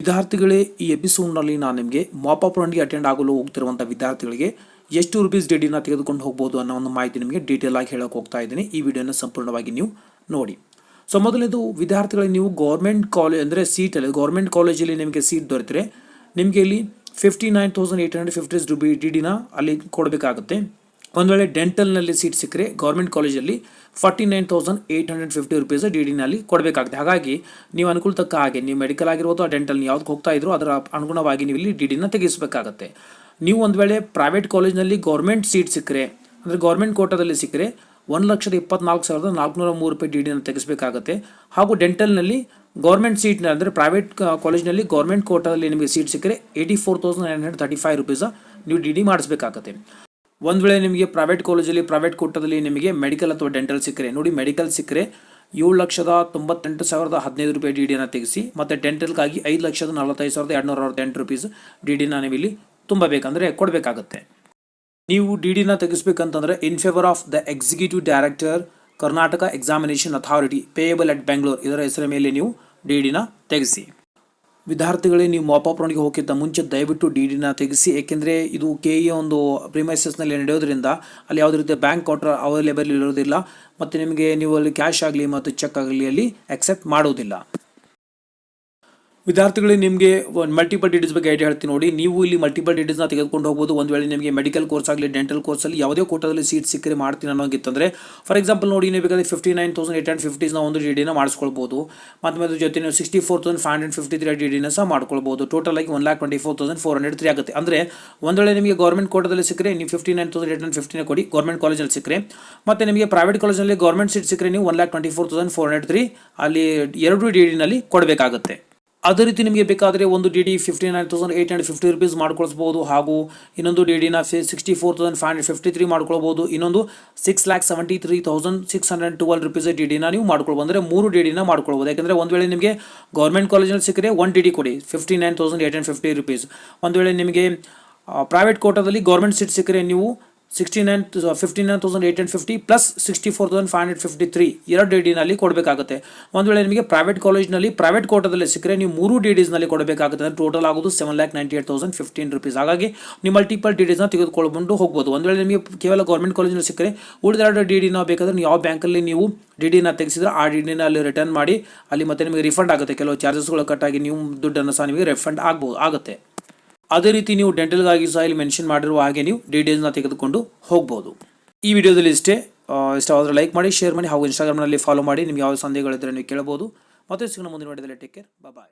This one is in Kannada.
ವಿದ್ಯಾರ್ಥಿಗಳೇ, ಈ ಎಪಿಸೋಡ್ನಲ್ಲಿ ನಾನು ನಿಮಗೆ ಮಾಪಪ್ ರೌಂಡ್ಗೆ ಅಟೆಂಡ್ ಆಗಲು ಹೋಗ್ತಿರುವಂಥ ವಿದ್ಯಾರ್ಥಿಗಳಿಗೆ ಎಷ್ಟು ರುಪೀಸ್ ಡಿಡಿನ ತೆಗೆದುಕೊಂಡು ಹೋಗ್ಬೋದು ಅನ್ನೋ ಒಂದು ಮಾಹಿತಿ ನಿಮಗೆ ಡೀಟೇಲ್ ಆಗಿ ಹೇಳೋಕೆ ಹೋಗ್ತಾ ಇದ್ದೀನಿ. ಈ ವಿಡಿಯೋನ ಸಂಪೂರ್ಣವಾಗಿ ನೀವು ನೋಡಿ. ಸೊ ಮೊದಲನೇದು ವಿದ್ಯಾರ್ಥಿಗಳಿಗೆ, ನೀವು ಗೌರ್ಮೆಂಟ್ ಕಾಲೇಜ್ ಅಂದರೆ ಸೀಟಲ್ಲಿ ಗೌರ್ಮೆಂಟ್ ಕಾಲೇಜಲ್ಲಿ ನಿಮಗೆ ಸೀಟ್ ದೊರೆತರೆ ನಿಮಗೆ ಇಲ್ಲಿ 59,850 ರೂಪಿ ಡಿಡಿನ ಅಲ್ಲಿ ಕೊಡಬೇಕಾಗುತ್ತೆ. ಒಂದು ವೇಳೆ ಡೆಂಟಲ್ನಲ್ಲಿ ಸೀಟ್ ಸಿಕ್ಕರೆ ಗೌರ್ಮೆಂಟ್ ಕಾಲೇಜಲ್ಲಿ 49,850 ರುಪೀಸ್ ಡಿಡಿನಲ್ಲಿ ಕೊಡಬೇಕಾಗುತ್ತೆ. ಹಾಗಾಗಿ ನೀವು ಅನುಕೂಲ ತಕ್ಕ ಹಾಗೆ ನೀವು ಮೆಡಿಕಲ್ ಆಗಿರ್ಬೋದು, ಡೆಂಟಲ್ ನೀವು ಯಾವ್ದಕ್ಕೆ ಹೋಗ್ತಾ ಇದ್ರು ಅದರ ಅನುಗುಣವಾಗಿ ನೀವು ಇಲ್ಲಿ ಡಿಡಿನ ತೆಗೆಸಬೇಕಾಗತ್ತೆ. ನೀವು ಒಂದು ವೇಳೆ ಪ್ರೈವೇಟ್ ಕಾಲೇಜ್ನಲ್ಲಿ ಗೌರ್ಮೆಂಟ್ ಸೀಟ್ ಸಿಕ್ಕರೆ ಅಂದರೆ ಗೌರ್ಮೆಂಟ್ ಕೋಟಾದಲ್ಲಿ ಸಿಕ್ಕರೆ 1,24,403 ರೂಪಾಯಿ ಡಿಡಿನ ತೆಗೆಸಬೇಕಾಗುತ್ತೆ. ಹಾಗೂ ಡೆಂಟಲ್ನಲ್ಲಿ ಗೌರ್ಮೆಂಟ್ ಸೀಟ್ ಅಂದರೆ ಪ್ರೈವೇಟ್ ಕಾಲೇಜ್ನಲ್ಲಿ ಗೌರ್ಮೆಂಟ್ ಕೋಟಾದಲ್ಲಿ ನಿಮಗೆ ಸೀಟ್ ಸಿಕ್ಕರೆ 84,935 ರುಪೀಸ ನೀವು ಡಿಡಿ ಮಾಡಿಸ್ಬೇಕಾಗತ್ತೆ. ಒಂದು ವೇಳೆ ನಿಮಗೆ ಪ್ರೈವೇಟ್ ಕಾಲೇಜಲ್ಲಿ ಪ್ರೈವೇಟ್ ಕೋಟಾದಲ್ಲಿ ನಿಮಗೆ ಮೆಡಿಕಲ್ ಅಥವಾ ಡೆಂಟಲ್ ಸಿಕ್ಕರೆ ನೋಡಿ, ಮೆಡಿಕಲ್ ಸಿಕ್ಕರೆ 7,98,015 ರೂಪಾಯಿ ಡಿಡಿನ ತೆಗೆಸಿ, ಮತ್ತು ಡೆಂಟಲ್ಗಾಗಿ 5,45,268 ರೂಪೀಸ್ ಡಿಡಿನ ನೀವು ಇಲ್ಲಿ ತುಂಬಬೇಕಂದ್ರೆ ಕೊಡಬೇಕಾಗುತ್ತೆ. ನೀವು ಡಿಡಿನ ತೆಗೆಸಬೇಕಂತಂದರೆ in favour of the executive director Karnataka examination authority payable at Bengaluru ಇದರ ಹೆಸರ ಮೇಲೆ ನೀವು ಡಿಡಿನ ತೆಗೆಸಿ. ವಿದ್ಯಾರ್ಥಿಗಳೇ, ನೀವು ಮಾಪಪ್ ರೌಂಡ್ಗೆ ಹೋಗಿದ್ದ ಮುಂಚೆ ದಯವಿಟ್ಟು ಡಿಡಿನ ತೆಗೆಸಿ. ಏಕೆಂದರೆ ಇದು KE ಒಂದು ಪ್ರಿಮೈಸಸ್ನಲ್ಲಿ ನಡೆಯೋದ್ರಿಂದ ಅಲ್ಲಿ ಯಾವುದೇ ರೀತಿಯ ಬ್ಯಾಂಕ್ ಕೌಂಟರ್ ಅವೈಲೇಬಲ್ ಇರೋದಿಲ್ಲ, ಮತ್ತು ನಿಮಗೆ ನೀವು ಅಲ್ಲಿ ಕ್ಯಾಶ್ ಆಗಲಿ ಮತ್ತು ಚೆಕ್ ಆಗಲಿ ಅಲ್ಲಿ ಅಕ್ಸೆಪ್ಟ್ ಮಾಡೋದಿಲ್ಲ. ವಿದ್ಯಾರ್ಥಿಗಳಿಗೆ ನಿಮಗೆ ಮಲ್ಟಿಪಲ್ ಡಿಟೇಲ್ಸ್ ಬಗ್ಗೆ ಐಡಿಯಾ ಹೇಳ್ತೀನಿ ನೋಡಿ. ನೀವು ಇಲ್ಲಿ ಮಲ್ಟಿಪಲ್ ಡಿಟೇಲ್ಸ್ನ ತೆಗೆದುಕೊಂಡು ಹೋಗ್ಬೋದು. ಒಂದು ವೇಳೆ ನಿಮಗೆ ಮೆಡಿಕಲ್ ಕೋರ್ಸ್ ಆಗಲಿ ಡೆಂಟಲ್ ಕೋರ್ಸಲ್ಲಿ ಯಾವುದೇ ಕೋಟಾದಲ್ಲಿ ಸೀಟ್ ಸಿಕ್ಕರೆ ಮಾಡ್ತೀನಿ ಅನ್ನೋಂಗಿತ್ತಂದರೆ, ಫಾರ್ ಎಕ್ಸಾಂಪಲ್ ನೋಡಿ, ನೀವು ಬೇಕಾದರೆ 59,850 ಒಂದು ಡಿಡಿನ ಮಾಡಿಸ್ಕೊಳ್ಬೋದು. ಮತ್ತು ಅದ್ರ ಜೊತೆ ನೀವು 64,553 ಡಿಡಿನ ಸಹ ಮಾಡ್ಕೊಳ್ಬೋದು. ಟೋಟಲ್ ಆಗಿ 1,24,403 ಆಗುತ್ತೆ. ಅಂದರೆ ಒಂದು ವೇಳೆ ನಿಮಗೆ ಗೌರ್ಮೆಂಟ್ ಕೋಟಾದಲ್ಲಿ ಸಿಕ್ಕರೆ ನೀವು 59,850 ಕೊಡಿ ಗೌರ್ಮೆಂಟ್ ಕಾಲೇಜಲ್ಲಿ ಸಿಕ್ಕರೆ, ಮತ್ತು ನಿಮಗೆ ಪ್ರೈವೇಟ್ ಕಾಲೇಜಲ್ಲಿ ಗೌರ್ಮೆಂಟ್ ಸೀಟ್ ಸಿಕ್ಕರೆ ನೀವು 1,24,403 ಅಲ್ಲಿ 2 ಡಿಡಿನಲ್ಲಿ ಕೊಡಬೇಕಾಗುತ್ತೆ. ಅದೇ ರೀತಿ ನಿಮಗೆ ಬೇಕಾದರೆ ಒಂದು ಡಿಡಿ 59,850 ರೂಪೀಸ್ ಮಾಡ್ಕೊಳ್ಬೋದು, ಹಾಗೂ ಇನ್ನೊಂದು ಡಿಡಿನ 64,553 ಮಾಡ್ಕೊಳ್ಬೋದು, ಇನ್ನೊಂದು 6,73,612 ರೂಪೀಸ್ ಡಿಡಿನ ನೀವು ಮಾಡ್ಕೊಳ್ಬೋದು. ಅಂದರೆ 3 ಡಿಡಿನ ಮಾಡ್ಕೊಳ್ಬೋದು. ಯಾಕೆಂದರೆ ಒಂದು ವೇಳೆ ನಿಮಗೆ ಗೌರ್ಮೆಂಟ್ ಕಾಲೇಜಲ್ಲಿ ಸಿಕ್ಕರೆ 1 ಡಿಡಿ ಕೊಡಿ 59,850 ರೂಪೀಸ್. ಒಂದು ವೇಳೆ ನಿಮಗೆ ಪ್ರೈವೇಟ್ ಕೋಟಾದಲ್ಲಿ ಗೌರ್ಮೆಂಟ್ ಸೀಟ್ ಸಿಕ್ಕರೆ ನೀವು 59,850 ಪ್ಲಸ್ 64,553 2 ಡಿಡಿನಲ್ಲಿ ಕೊಡಬೇಕಾಗುತ್ತೆ. ಒಂದು ವೇಳೆ ನಿಮಗೆ ಪ್ರೈವೇಟ್ ಕಾಲೇಜ್ನಲ್ಲಿ ಪ್ರೈವೇಟ್ ಕೋಟಾದಲ್ಲಿ ಸಿಕ್ಕರೆ ನೀವು 3 ಡಿಡಿಸ್ನಲ್ಲಿ ಕೊಡಬೇಕಾಗುತ್ತೆ. ಅಂದರೆ ಟೋಟಲ್ ಆಗೋದು 7,98,015 ರೂಪೀಸ್. ಹಾಗಾಗಿ ನೀವು ಮಲ್ಟಿಪಲ್ ಡಿಡಿಸ್ನ ತೆಗೆದುಕೊಂಡು ಹೋಗ್ಬೋದು. ಒಂದು ವೇಳೆ ನಿಮಗೆ ಕೇವಲ ಗೌರ್ಮೆಂಟ್ ಕಾಲೇಜ್ನಲ್ಲಿ ಸಿಕ್ಕರೆ ಉಳಿದ 2 ಡಿಡಿನ ಬೇಕಾದರೆ ನೀವು ಯಾವ ಬ್ಯಾಂಕಲ್ಲಿ ನೀವು ಡಿಡಿನ ತೆಗೆಸಿದ್ರೆ ಆ ಡಿಡಿನ ಅಲ್ಲಿ ರಿಟರ್ನ್ ಮಾಡಿ ಅಲ್ಲಿ ಮತ್ತೆ ನಿಮಗೆ ರಿಫಂಡ್ ಆಗುತ್ತೆ. ಕೆಲವು ಚಾರ್ಜಸ್ಗಳು ಕಟ್ಟಾಗಿ ನೀವು ದುಡ್ಡನ್ನು ಸಹ ನಿಮಗೆ ರಿಫಂಡ್ ಆಗುತ್ತೆ. ಅದೇ ರೀತಿ ನೀವು ಡೆಂಟಲ್ಗಾಗಿ ಸಹ ಇಲ್ಲಿ ಮೆನ್ಷನ್ ಮಾಡಿರುವ ಹಾಗೆ ನೀವು ಡಿಟೇಲ್ಸ್ನ ತೆಗೆದುಕೊಂಡು ಹೋಗ್ಬೋದು. ಈ ವಿಡಿಯೋದಲ್ಲಿ ಇಷ್ಟವಾದರೆ ಲೈಕ್ ಮಾಡಿ, ಶೇರ್ ಮಾಡಿ, ಹಾಗೂ ಇನ್ಸ್ಟಾಗ್ರಾಮ್ನಲ್ಲಿ ಫಾಲೋ ಮಾಡಿ. ನಿಮ್ಗೆ ಯಾವ ಸಂದೇಹಗಳಿದ್ದರೆ ನೀವು ಕೇಳಬಹುದು. ಮತ್ತೆ ಸಿಗೋಣ ಮುಂದಿನ ವಿಡಿಯೋದಲ್ಲಿ. ಟೇಕ್ ಕೇರ್, ಬಾಯ್.